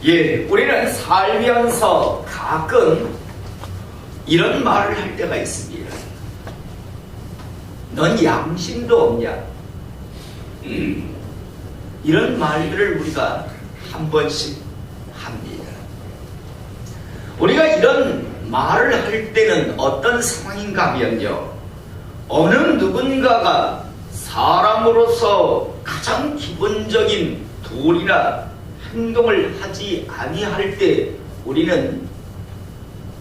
예, 우리는 살면서 가끔 이런 말을 할 때가 있습니다. 넌 양심도 없냐? 이런 말들을 우리가 한 번씩 합니다. 우리가 이런 말을 할 때는 어떤 상황인가 하면요, 어느 누군가가 사람으로서 가장 기본적인 도리나 행동을 하지 아니할 때 우리는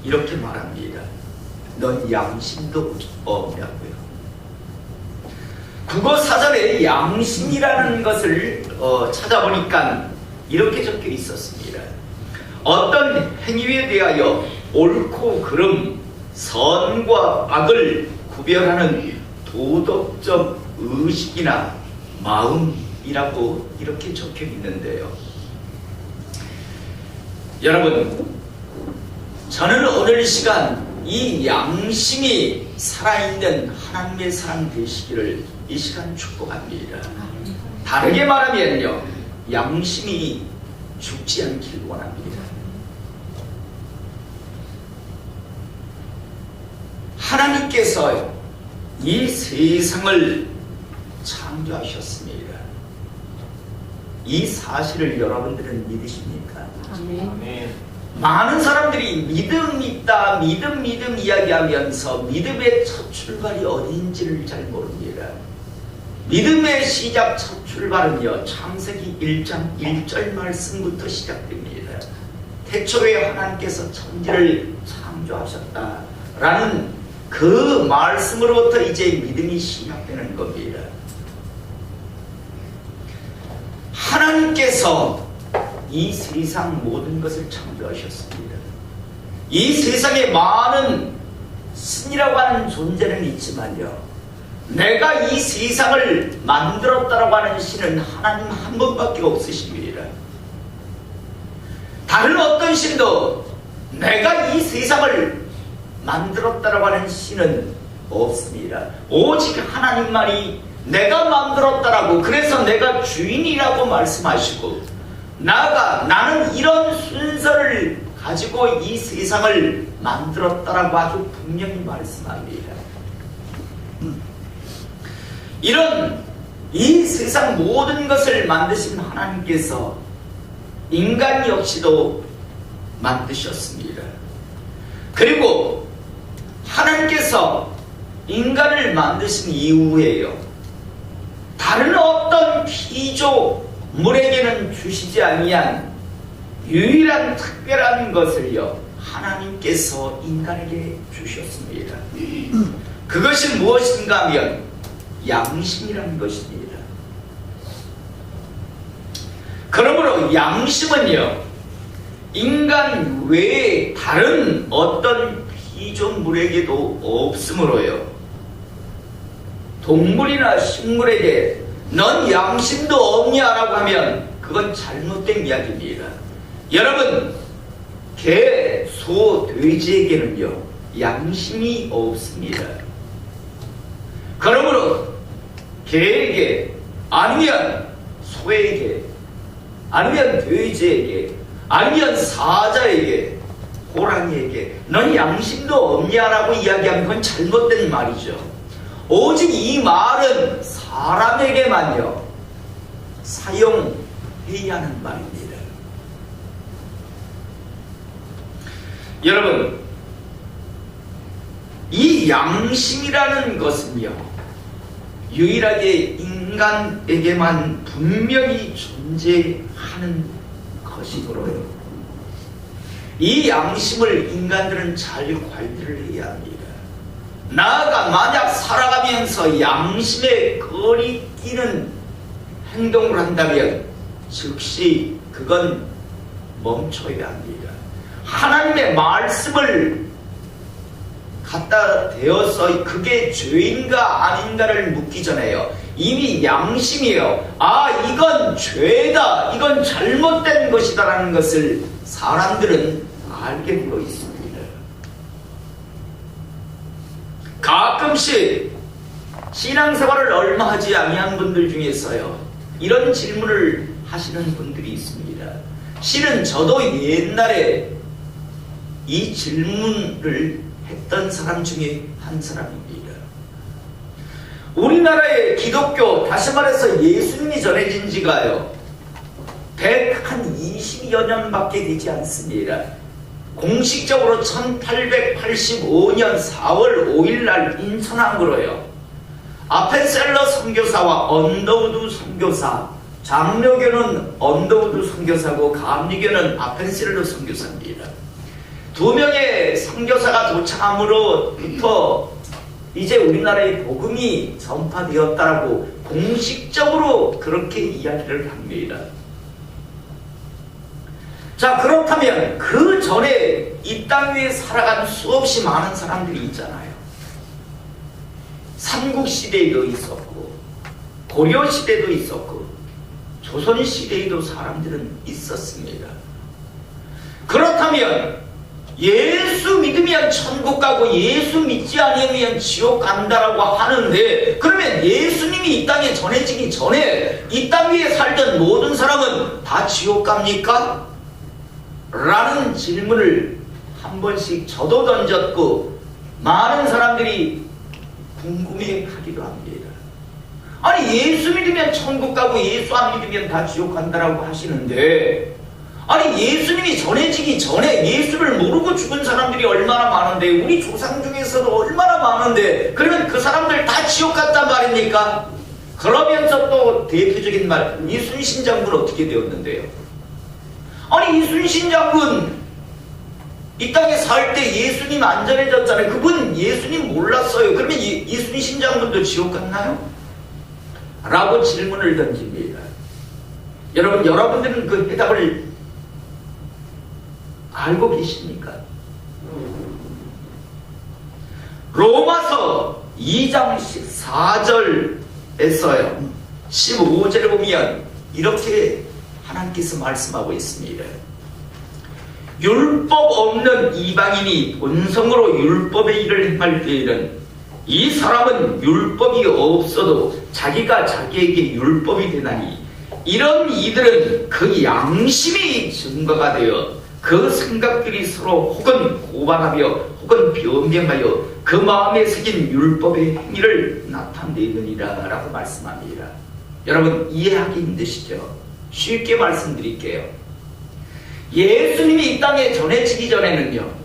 이렇게 말합니다. 넌 양심도 없냐고요. 국어 사전에 양심이라는 것을 찾아보니까 이렇게 적혀 있었습니다. 어떤 행위에 대하여 옳고 그름, 선과 악을 구별하는 도덕적 의식이나 마음이라고 이렇게 적혀 있는데요. 여러분, 저는 오늘 시간 이 양심이 살아있는 하나님의 사람 되시기를 이 시간 축복합니다. 다르게 말하면요, 양심이 죽지 않길 원합니다. 하나님께서 이 세상을 창조하셨습니다. 이 사실을 여러분들은 믿으십니까? 아멘. 많은 사람들이 믿음 있다, 믿음 이야기하면서 믿음의 첫 출발이 어디인지를 잘 모릅니다. 믿음의 시작 첫 출발은요, 창세기 1장 1절 말씀부터 시작됩니다. 태초에 하나님께서 천지를 창조하셨다라는 그 말씀으로부터 이제 믿음이 시작되는 겁니다. 하나님께서 이 세상 모든 것을 창조하셨습니다. 이 세상에 많은 신이라고 하는 존재는 있지만요, 내가 이 세상을 만들었다라고 하는 신은 하나님 한 분밖에 없으십니다. 다른 어떤 신도 내가 이 세상을 만들었다라고 하는 신은 없습니다. 오직 하나님만이 내가 만들었다라고, 그래서 내가 주인이라고 말씀하시고, 나아가 나는 이런 순서를 가지고 이 세상을 만들었다라고 아주 분명히 말씀합니다. 이런 이 세상 모든 것을 만드신 하나님께서 인간 역시도 만드셨습니다. 그리고 하나님께서 인간을 만드신 이후에요, 다른 어떤 피조물에게는 주시지 아니한 유일한 특별한 것을요, 하나님께서 인간에게 주셨습니다. 그것이 무엇인가 하면 양심이라는 것입니다. 그러므로 양심은요, 인간 외에 다른 어떤 피조물에게도 없으므로요, 동물이나 식물에게 넌 양심도 없냐라고 하면 그건 잘못된 이야기입니다. 여러분, 개, 소, 돼지에게는요, 양심이 없습니다. 그러므로 개에게, 아니면 소에게, 아니면 돼지에게, 아니면 사자에게, 호랑이에게 넌 양심도 없냐라고 이야기하면 그건 잘못된 말이죠. 오직 이 말은 사람에게만요, 사용해야 하는 말입니다. 여러분, 이 양심이라는 것은요, 유일하게 인간에게만 분명히 존재하는 것이므로요, 이 양심을 인간들은 잘 관리를 해야 합니다. 나아가 만약 살아가면서 양심에 거리끼는 행동을 한다면 즉시 그건 멈춰야 합니다. 하나님의 말씀을 갖다 대어서 그게 죄인가 아닌가를 묻기 전에요, 이미 양심이에요, 아 이건 죄다, 이건 잘못된 것이다 라는 것을 사람들은 알게 되어 있습니다. 가끔씩 신앙생활을 얼마 하지 아니한 분들 중에서요, 이런 질문을 하시는 분들이 있습니다. 실은 저도 옛날에 이 질문을 했던 사람 중에 한 사람입니다. 우리나라의 기독교, 다시 말해서 예수님이 전해진 지가요 120여 년밖에 되지 않습니다. 공식적으로 1885년 4월 5일 날 인천항으로요 아펜셀러 선교사와 언더우드 선교사, 장로교는 언더우드 선교사고 감리교는 아펜셀러 선교사입니다. 두 명의 선교사가 도착함으로부터 이제 우리나라의 복음이 전파되었다라고 공식적으로 그렇게 이야기를 합니다. 자, 그렇다면 그 전에 이 땅 위에 살아간 수없이 많은 사람들이 있잖아요. 삼국시대에도 있었고 고려시대도 있었고 조선시대에도 사람들은 있었습니다. 그렇다면 예수 믿으면 천국 가고 예수 믿지 않으면 지옥 간다라고 하는데, 그러면 예수님이 이 땅에 전해지기 전에 이 땅 위에 살던 모든 사람은 다 지옥 갑니까? 라는 질문을 한 번씩 저도 던졌고 많은 사람들이 궁금해하기도 합니다. 아니, 예수 믿으면 천국 가고 예수 안 믿으면 다 지옥 간다라고 하시는데, 아니, 예수님이 전해지기 전에 예수를 모르고 죽은 사람들이 얼마나 많은데, 우리 조상 중에서도 얼마나 많은데, 그러면 그 사람들 다 지옥 갔단 말입니까? 그러면서 또 대표적인 말, 이순신 장군 어떻게 되었는데요? 아니, 이순신 장군 이 땅에 살 때 예수님 안 전해졌잖아요. 그분 예수님 몰랐어요. 그러면 이순신 장군도 지옥 갔나요? 라고 질문을 던집니다. 여러분들은 그 해답을 알고 계십니까? 로마서 2장 14절에서요 15절을 보면 이렇게 하나님께서 말씀하고 있습니다. 율법 없는 이방인이 본성으로 율법의 일을 행할 때에는 이 사람은 율법이 없어도 자기가 자기에게 율법이 되나니, 이런 이들은 그 양심이 증거가 되어 그 생각들이 서로 혹은 고발하며 혹은 변명하여 그 마음에 새긴 율법의 행위를 나타내느니라 라고 말씀합니다. 여러분, 이해하기 힘드시죠? 쉽게 말씀드릴게요. 예수님이 이 땅에 전해지기 전에는요,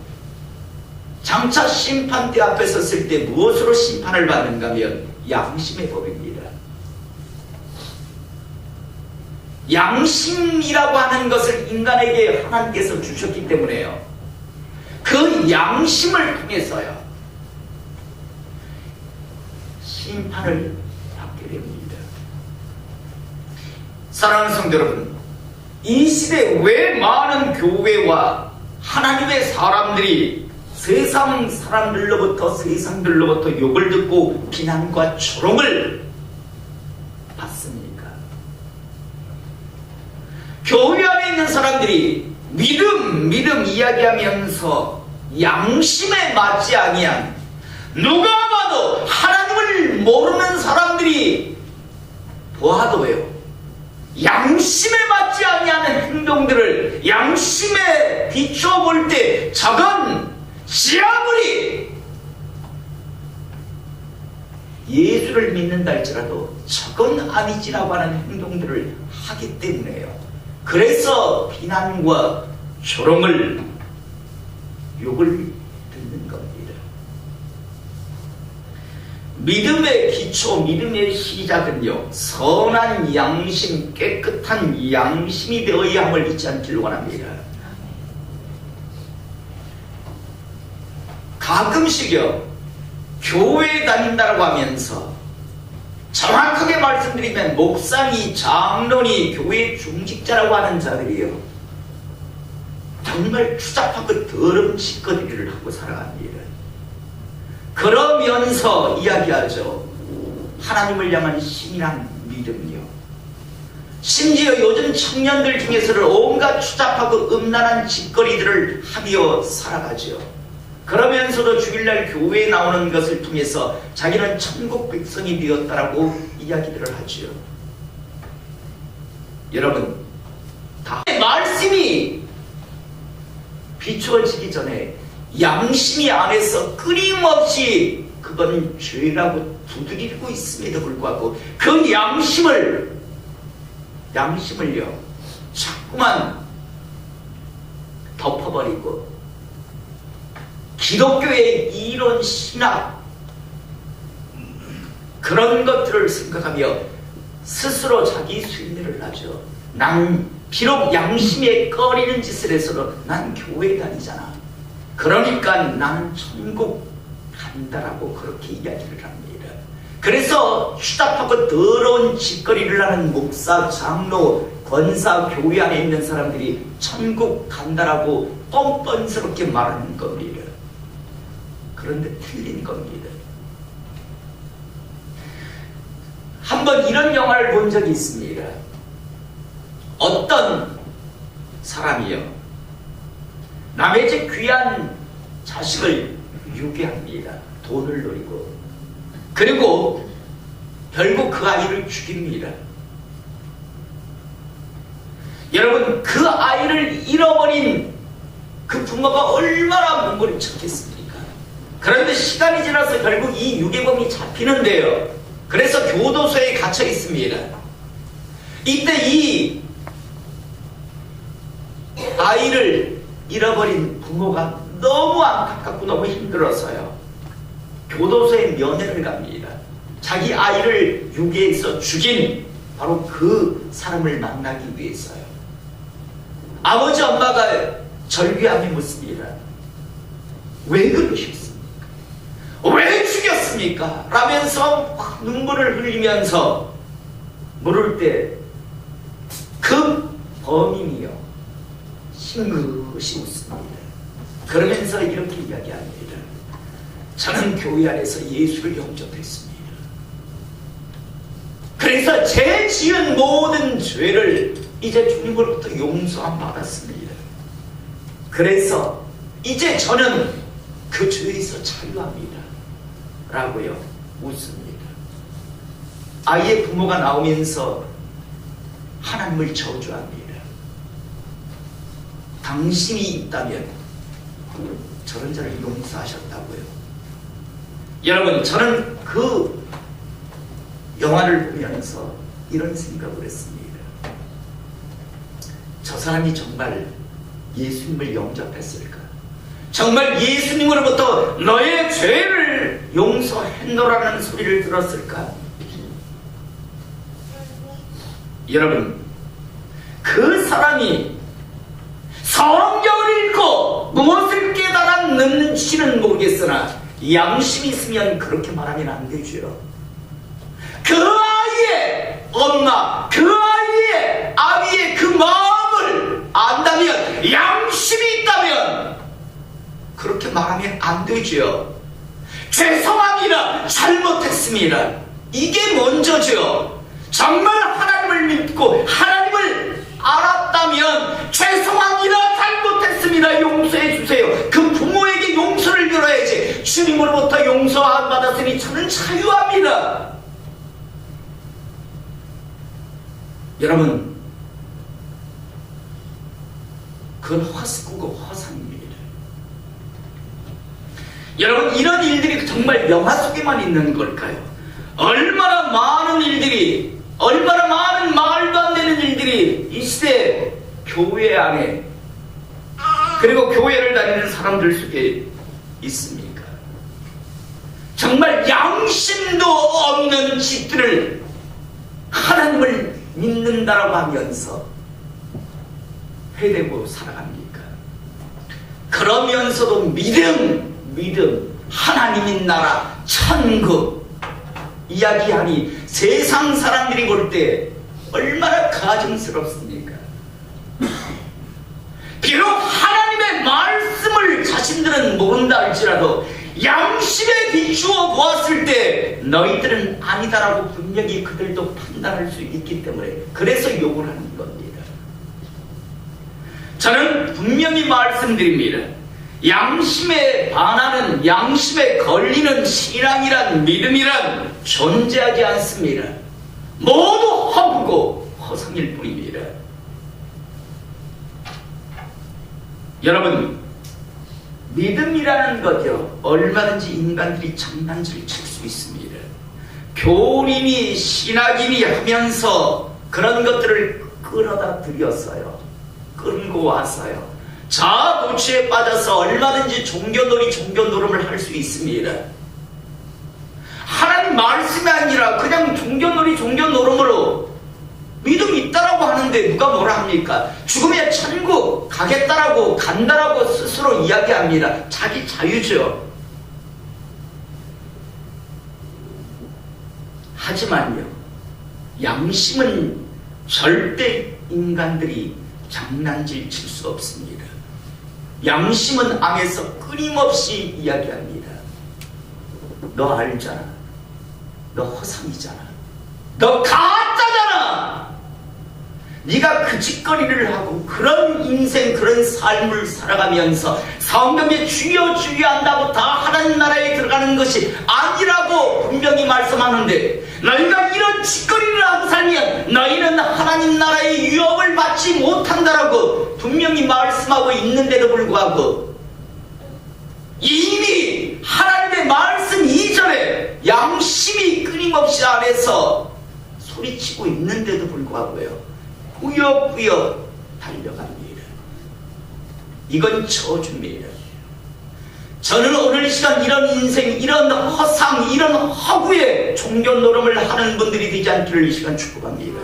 장차 심판대 앞에 섰을 때 무엇으로 심판을 받는가 하면 양심의 법입니다. 양심이라고 하는 것을 인간에게 하나님께서 주셨기 때문에요, 그 양심을 통해서요 심판을 받게 됩니다. 사랑하는 성도 여러분, 이 시대에 왜 많은 교회와 하나님의 사람들이 세상 사람들로부터 욕을 듣고 비난과 조롱을 받습니까? 교회 안에 있는 사람들이 믿음 이야기하면서 양심에 맞지 아니한, 누가 봐도 하나님을 모르는 사람들이 보아도요 양심에 맞지 아니하는 행동들을 양심에 비춰볼 때 저건 아무리 예수를 믿는다 할지라도 저건 아니지라고 하는 행동들을 하기 때문에요. 그래서 비난과 조롱을, 욕을 듣는 겁니다. 믿음의 기초, 믿음의 시작은요 선한 양심, 깨끗한 양심이 되어야 함을 잊지 않기를 원합니다. 가끔씩요 교회에 다닌다고 하면서 정확하게 말씀드리면 목사니, 장로니, 교회 중직자라고 하는 자들이요 정말 추잡하고 더러운 짓거리를 하고 살아갑니다. 그러면서 이야기하죠. 하나님을 향한 신이란 믿음이요. 심지어 요즘 청년들 중에서는 온갖 추잡하고 음란한 짓거리들을 하며 살아가죠. 그러면서도 주일날 교회에 나오는 것을 통해서 자기는 천국 백성이 되었다라고 이야기들을 하죠. 여러분, 다 말씀이 비추어지기 전에 양심이 안에서 끊임없이 그건 죄라고 두드리고 있음에도 불구하고 그 양심을요 자꾸만 덮어버리고 기독교의 이론 신학 그런 것들을 생각하며 스스로 자기 숭배를 하죠. 난 비록 양심에 꺼리는 짓을 해서도 난 교회 다니잖아. 그러니까 나는 천국 간다라고 그렇게 이야기를 합니다. 그래서 추잡하고 더러운 짓거리를 하는 목사, 장로, 권사, 교회 안에 있는 사람들이 천국 간다라고 뻔뻔스럽게 말하는 겁니다. 그런데 틀린 겁니다. 한번 이런 영화를 본 적이 있습니다. 어떤 사람이요 남의 집 귀한 자식을 유괴합니다. 돈을 노리고. 그리고 결국 그 아이를 죽입니다. 여러분, 그 아이를 잃어버린 그 부모가 얼마나 몸부림쳤겠습니까? 그런데 시간이 지나서 결국 이 유괴범이 잡히는데요. 그래서 교도소에 갇혀 있습니다. 이때 이 아이를 잃어버린 부모가 너무 안타깝고 너무 힘들어서요. 교도소에 면회를 갑니다. 자기 아이를 유괴해서 죽인 바로 그 사람을 만나기 위해서요. 아버지 엄마가 절규하며 묻습니다. 왜 그러셨습니까? 왜 죽였습니까? 라면서 막 눈물을 흘리면서 물을 때 그 범인이요 싱긋이 웃습니다. 그러면서 이렇게 이야기합니다. 저는 교회 안에서 예수를 영접했습니다. 그래서 제 지은 모든 죄를 이제 주님으로부터 용서함 받았습니다. 그래서 이제 저는 그 죄에서 자유합니다. 라고요 웃습니다. 아이의 부모가 나오면서 하나님을 저주합니다. 당신이 있다면 저런 자를 용서하셨다고요. 여러분, 저는 그 영화를 보면서 이런 생각을 했습니다. 저 사람이 정말 예수님을 영접했을까? 정말 예수님으로부터 너의 죄를 용서했노라는 소리를 들었을까? 여러분, 그 사람이 성경을 읽고 무엇을 깨달았는지는 모르겠으나 양심이 있으면 그렇게 말하면 안 되죠. 그 아이의 엄마, 그 아이의 아비의 그 마음을 안다면, 양심이 있다면 그렇게 말하면 안 되죠. 죄송합니다, 잘못했습니다, 이게 먼저죠. 정말 하나님을 믿고 하나님을 알았다면 죄송합니다, 잘못했습니다, 용서해 주세요. 그 부모에게 용서를 빌어야지. 주님으로부터 용서 안 받았으니 저는 자유합니다. 여러분, 그건 헛구고 허상입니다. 여러분, 이런 일들이 정말 영화 속에만 있는 걸까요? 얼마나 많은 일들이, 얼마나 많은 말도 안 되는 일들이 이 시대 교회 안에, 그리고 교회를 다니는 사람들 속에 있습니까? 정말 양심도 없는 짓들을 하나님을 믿는다라고 하면서 해대고 살아갑니까? 그러면서도 믿음, 하나님인 나라, 천국 이야기하니 세상 사람들이 볼 때 얼마나 가증스럽습니까? 비록 하나님의 말씀을 자신들은 모른다 할지라도 양심에 비추어 보았을 때 너희들은 아니다라고 분명히 그들도 판단할 수 있기 때문에 그래서 욕을 하는 겁니다. 저는 분명히 말씀드립니다. 양심에 반하는, 양심에 걸리는 신앙이란, 믿음이란 존재하지 않습니다. 모두 허구고 허상일 뿐입니다. 여러분, 믿음이라는 거죠. 얼마든지 인간들이 장난질을 칠 수 있습니다. 교림이 신학인이 하면서 그런 것들을 끌어다 들였어요. 끌고 왔어요. 자아 도취에 빠져서 얼마든지 종교놀이, 종교노름을 할 수 있습니다. 하나님 말씀이 아니라 그냥 종교놀이, 종교노름으로 믿음 있다라고 하는데 누가 뭐라 합니까? 죽으면 천국 가겠다라고 간다라고 스스로 이야기합니다. 자기 자유죠. 하지만요, 양심은 절대 인간들이 장난질 칠 수 없습니다. 양심은 암에서 끊임없이 이야기합니다. 너 알잖아. 너 허상이잖아. 너 가짜잖아. 네가 그 짓거리를 하고 그런 인생, 그런 삶을 살아가면서 성경에 주여 주여 한다고 다 하나님 나라에 들어가는 것이 아니라고 분명히 말씀하는데, 너희가 이런 짓거리를 하고 살면 너희는 하나님 나라의 유업을 받지 못한다라고 분명히 말씀하고 있는데도 불구하고 이미 하나님의 말씀 이전에 양심이 끊임없이 안에서 소리치고 있는데도 불구하고요, 꾸역꾸역 달려갑니다. 이건 저주입니다. 저는 오늘 이 시간 이런 인생, 이런 허상, 이런 허구에 종교노름을 하는 분들이 되지 않기를 이 시간 축복합니다.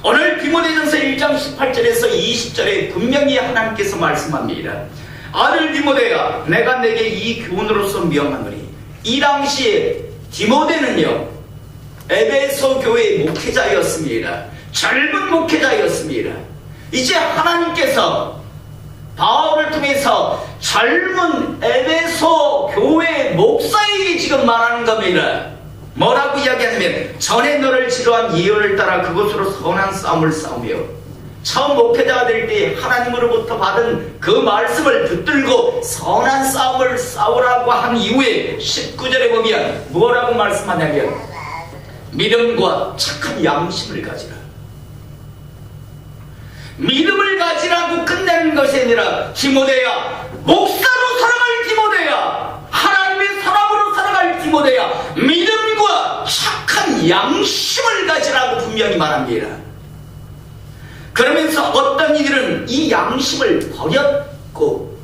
오늘 디모데전서 1장 18절에서 20절에 분명히 하나님께서 말씀합니다. 아들 디모데야, 내가 내게 이 교훈으로서 명하노니. 이 당시에 디모데는요, 에베소 교회의 목회자였습니다. 젊은 목회자였습니다. 이제 하나님께서 바울을 통해서 젊은 에베소 교회 목사에게 지금 말하는 겁니다. 뭐라고 이야기하냐면, 전에 너를 지도한 예언을 따라 그것으로 선한 싸움을 싸우며, 처음 목회자가 될 때 하나님으로부터 받은 그 말씀을 붙들고 선한 싸움을 싸우라고 한 이후에 19절에 보면 뭐라고 말씀하냐면, 믿음과 착한 양심을 가지라. 믿음을 가지라고 끝내는 것이 아니라, 디모데야, 목사로 살아갈 디모데야, 하나님의 사람으로 살아갈 디모데야, 믿음과 착한 양심을 가지라고 분명히 말합니다. 그러면서 어떤 이들은 이 양심을 버렸고,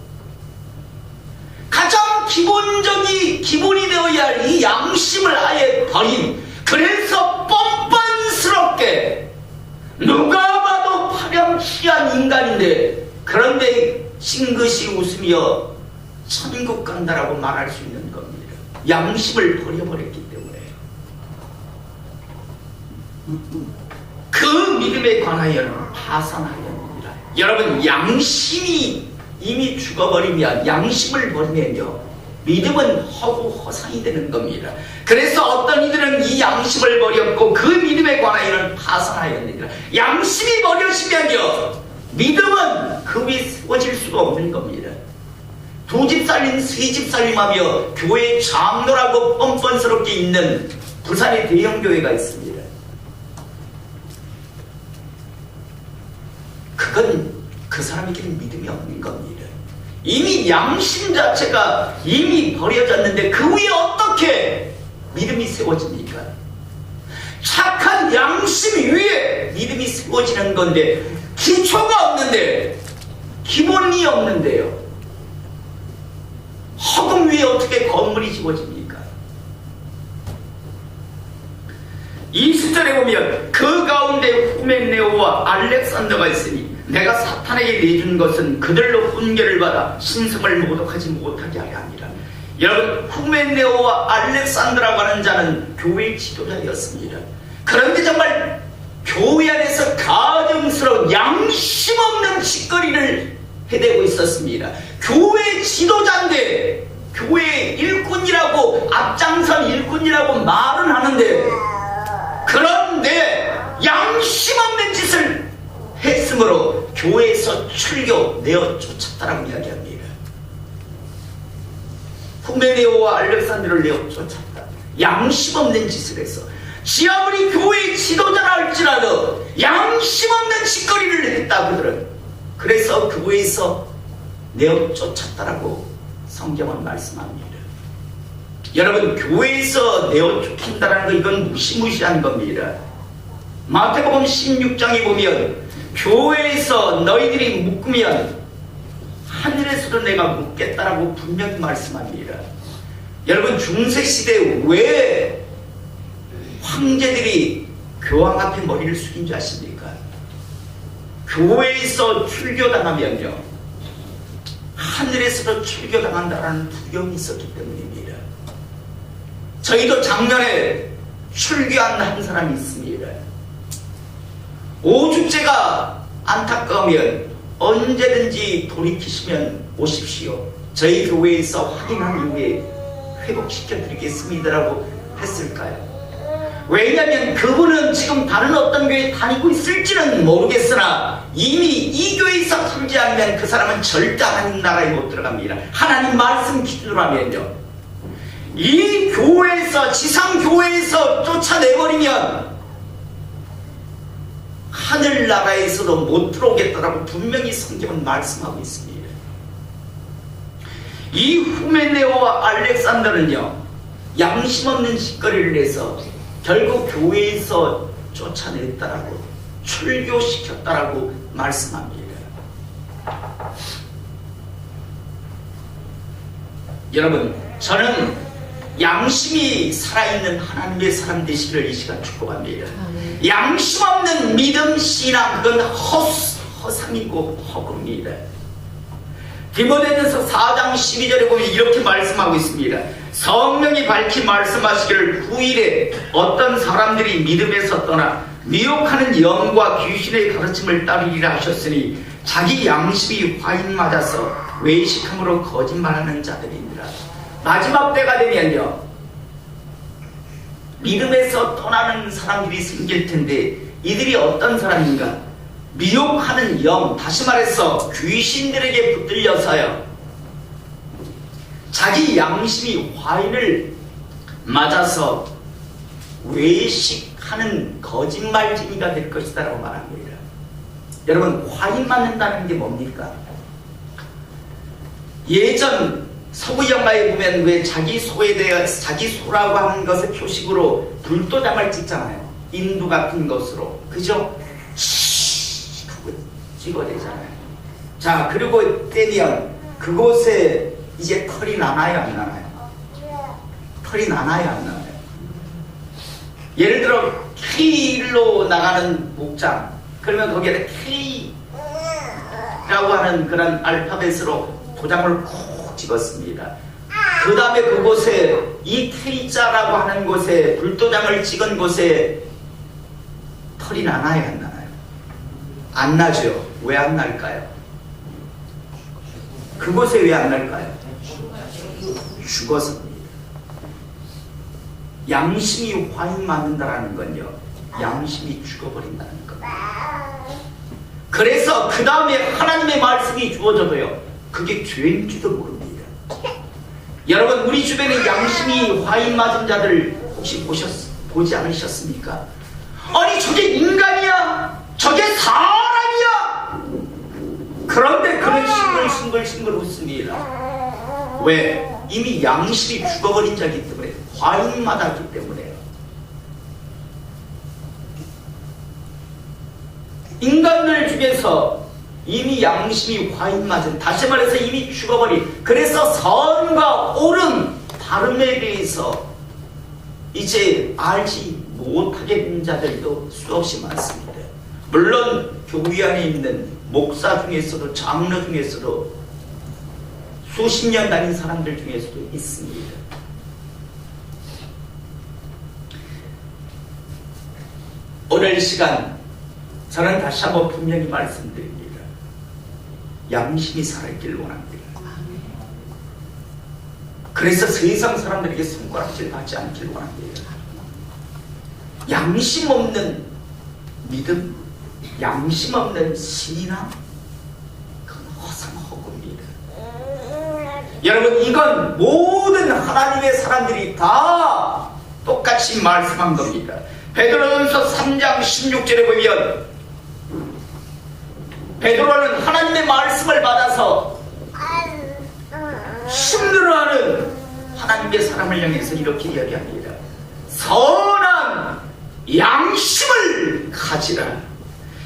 가장 기본이 되어야 할 이 양심을 아예 버린, 그래서 뻔뻔스럽게 누가 봐도 파렴치한 인간인데, 그런데 싱긋이 웃으며 천국 간다라고 말할 수 있는 겁니다. 양심을 버려버렸기 때문에. 그 믿음에 관하여는 파산하였느니라. 여러분, 양심이 이미 죽어버리면, 양심을 버리면요, 믿음은 허구 허상이 되는 겁니다. 그래서 어떤 이들은 이 양심을 버렸고 그 믿음에 관하여는 파산하였느니라. 양심이 버려지면요, 믿음은 그 위에 세워질 수가 없는 겁니다. 두 집 살림, 세 집 살림하며 교회 장로라고 뻔뻔스럽게 있는 부산의 대형교회가 있습니다. 그건 그 사람에게는 믿음이 없는 겁니다. 이미 양심 자체가 이미 버려졌는데 그 위에 어떻게 믿음이 세워집니까? 착한 양심 위에 믿음이 세워지는 건데, 기초가 없는데, 기본이 없는데요, 허금 위에 어떻게 건물이 지어집니까? 20절에 보면 그 가운데 후멘네오와 알렉산더가 있으니 내가 사탄에게 내준 것은 그들로 훈계를 받아 신성을 모독하지 못하게 하려 함이라. 여러분, 후멘네오와 알렉산더라고 하는 자는 교회의 지도자였습니다. 그런데 정말 교회 안에서 가증스러운 양심 없는 짓거리를 해대고 있었습니다. 교회 지도자인데, 교회 일꾼이라고, 앞장선 일꾼이라고 말은 하는데, 그런데 양심 없는 짓을 했으므로 교회에서 출교, 내어 쫓았다라고 이야기합니다. 후메네오와 알렉산더를 내어 쫓았다. 양심 없는 짓을 해서. 지 아무리 교회의 지도자라 할지라도 양심 없는 짓거리를 했다, 그들은. 그래서 교회에서 내어 쫓았다라고 성경은 말씀합니다. 여러분, 교회에서 내어 쫓긴다는 거, 이건 무시무시한 겁니다. 마태복음 16장에 보면 교회에서 너희들이 묶으면 하늘에서도 내가 묶겠다라고 분명히 말씀합니다. 여러분, 중세시대에 왜 황제들이 교황 앞에 머리를 숙인 줄 아십니까? 교회에서 출교당하면요, 하늘에서도 출교당한다라는 두려움이 있었기 때문입니다. 저희도 작년에 출교한 한 사람이 있습니다. 오죽제가 안타까우면 언제든지 돌이키시면 오십시오. 저희 교회에서 확인한 이후에 회복시켜 드리겠습니다라고 했을까요? 왜냐하면 그분은 지금 다른 어떤 교회에 다니고 있을지는 모르겠으나 이미 이 교회에서 풀지 않으면 그 사람은 절대 하나님 나라에 못 들어갑니다. 하나님 말씀 기준으로 하면요, 이 교회에서, 지상 교회에서 쫓아내버리면 하늘나라에서도 못 들어오겠다라고 분명히 성경은 말씀하고 있습니다. 이 후메네오와 알렉산더는요, 양심 없는 짓거리를 해서 결국 교회에서 쫓아냈다라고, 출교시켰다라고 말씀합니다. 여러분, 저는 양심이 살아있는 하나님의 사람 되시기를 이 시간 축복합니다. 양심 없는 믿음, 신앙, 그건 허상이고 허구입니다. 디모데전서 4장 12절에 보면 이렇게 말씀하고 있습니다. 성령이 밝히 말씀하시기를 후일에 어떤 사람들이 믿음에서 떠나 미혹하는 영과 귀신의 가르침을 따르리라 하셨으니 자기 양심이 화인 맞아서 외식함으로 거짓말하는 자들이니라. 마지막 때가 되면요, 믿음에서 떠나는 사람들이 생길 텐데 이들이 어떤 사람인가? 미혹하는 영, 다시 말해서 귀신들에게 붙들려서요, 자기 양심이 화인을 맞아서 외식하는 거짓말쟁이가 될 것이다 라고 말합니다. 여러분, 화인 맞는다는 게 뭡니까? 예전 서구 영화에 보면 왜 자기 소에 대해, 자기 소라고 하는 것의 표식으로 불도장을 찍잖아요. 인두 같은 것으로, 그죠? 하고 찍어내잖아요. 자, 그리고 떼면 그곳에 이제 털이 나나요, 안 나나요? 털이 나나요, 안 나나요? 예를 들어 K로 나가는 목장, 그러면 거기에 K라고 하는 그런 알파벳으로 도장을 콕 찍었습니다. 그 다음에 그곳에 이 K자라고 하는 곳에, 불도장을 찍은 곳에 털이 나나요, 안 나나요? 안 나죠. 왜 안 날까요? 그곳에 왜 안 날까요? 죽어서입니다. 양심이 화인 맞는다라는 건요, 양심이 죽어버린다는 겁니다. 그래서 그 다음에 하나님의 말씀이 주어져도요, 그게 죄인지도 모릅니다. 여러분, 우리 주변에 양심이 화인 맞은 자들 혹시 보지 않으셨습니까? 아니, 저게 인간이야, 저게 사람이야. 그런데 그런 싱글싱글 웃습니다. 왜? 이미 양심이 죽어버린 자이기 때문에, 화인 맞았기 때문에요. 인간들 중에서 이미 양심이 화인 맞은, 다시 말해서 이미 죽어버린, 그래서 선과 옳은 바름에 대해서 이제 알지 못하게 된 자들도 수없이 많습니다. 물론 교회 안에 있는 목사 중에서도, 장로 중에서도, 수십 년 다닌 사람들 중에서도 있습니다. 오늘 시간 저는 다시 한번 분명히 말씀드립니다. 양심이 살아있기를 원합니다. 그래서 세상 사람들에게 손가락질 받지 않기를 원합니다. 양심 없는 믿음, 양심 없는 신이나 그건 허상허구입니다. 여러분, 이건 모든 하나님의 사람들이 다 똑같이 말씀한 겁니다. 베드로전서 3장 16절에 보면 베드로는 하나님의 말씀을 받아서 하나님의 사람을 향해서 이렇게 이야기합니다. 선한 양심을 가지라.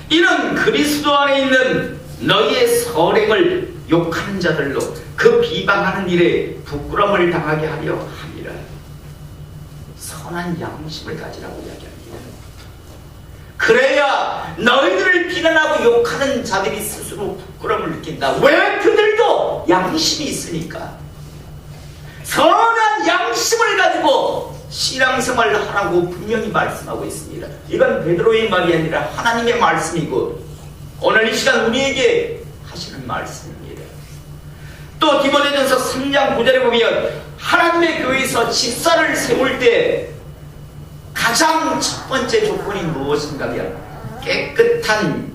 이는 그리스도 안에 있는 너희의 선행을 욕하는 자들로 그 비방하는 일에 부끄러움을 당하게 하려 함이라. 선한 양심을 가지라고 이야기합니다. 그래야 너희들을 비난하고 욕하는 자들이 스스로 부끄러움을 느낀다. 왜? 그들도 양심이 있으니까. 선한 양심을 가지고 신앙생활을 하라고 분명히 말씀하고 있습니다. 이건 베드로의 말이 아니라 하나님의 말씀이고 오늘 이 시간 우리에게 하시는 말씀입니다. 또 디모데전서 3장 9절에 보면 하나님의 교회에서 집사를 세울 때 가장 첫 번째 조건이 무엇인가 하면 깨끗한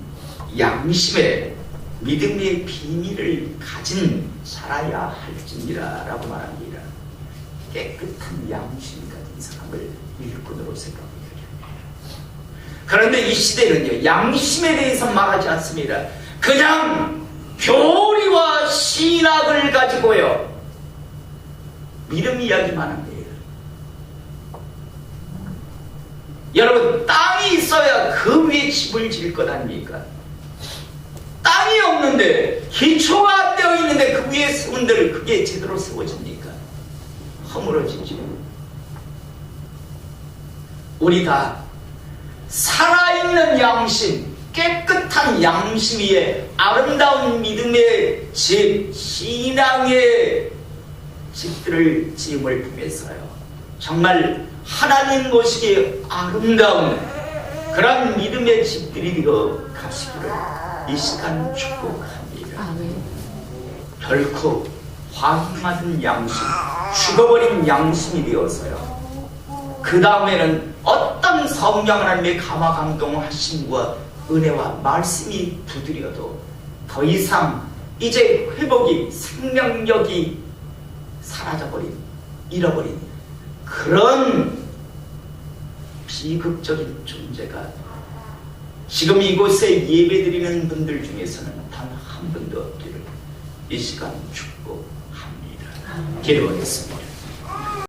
양심의 믿음의 비밀을 가진 자라야 할지니라 라고 말합니다. 깨끗한 양심 가진 사람을 일꾼으로 생각하고 이야기합니다. 그런데 이 시대는요, 양심에 대해서 말하지 않습니다. 그냥 교리와 신학을 가지고요 믿음 이야기만 합니다. 여러분, 땅이 있어야 그 위에 집을 지을 것 아닙니까? 땅이 없는데, 기초가 안 되어 있는데 그 위에 세운 데를 그게 제대로 세워집니까? 허물어지죠. 우리 다 살아있는 양심, 깨끗한 양심 위에 아름다운 믿음의 집, 신앙의 집들을 지음을 품에서요 정말 하나님 모시기에 아름다운 그런 믿음의 집들이 되어 가시기를 이 시간 축복합니다. 아멘. 결코 화음맞은 양심, 죽어버린 양심이 되어서요 그 다음에는 어떤 성령 하나님의 감화 감동하심과 은혜와 말씀이 두드려도 더 이상 이제 회복이, 생명력이 사라져버린, 잃어버린 그런 비극적인 존재가 지금 이곳에 예배드리는 분들 중에서는 단 한 분도 없기를 이 시간 축복합니다. 기도하겠습니다.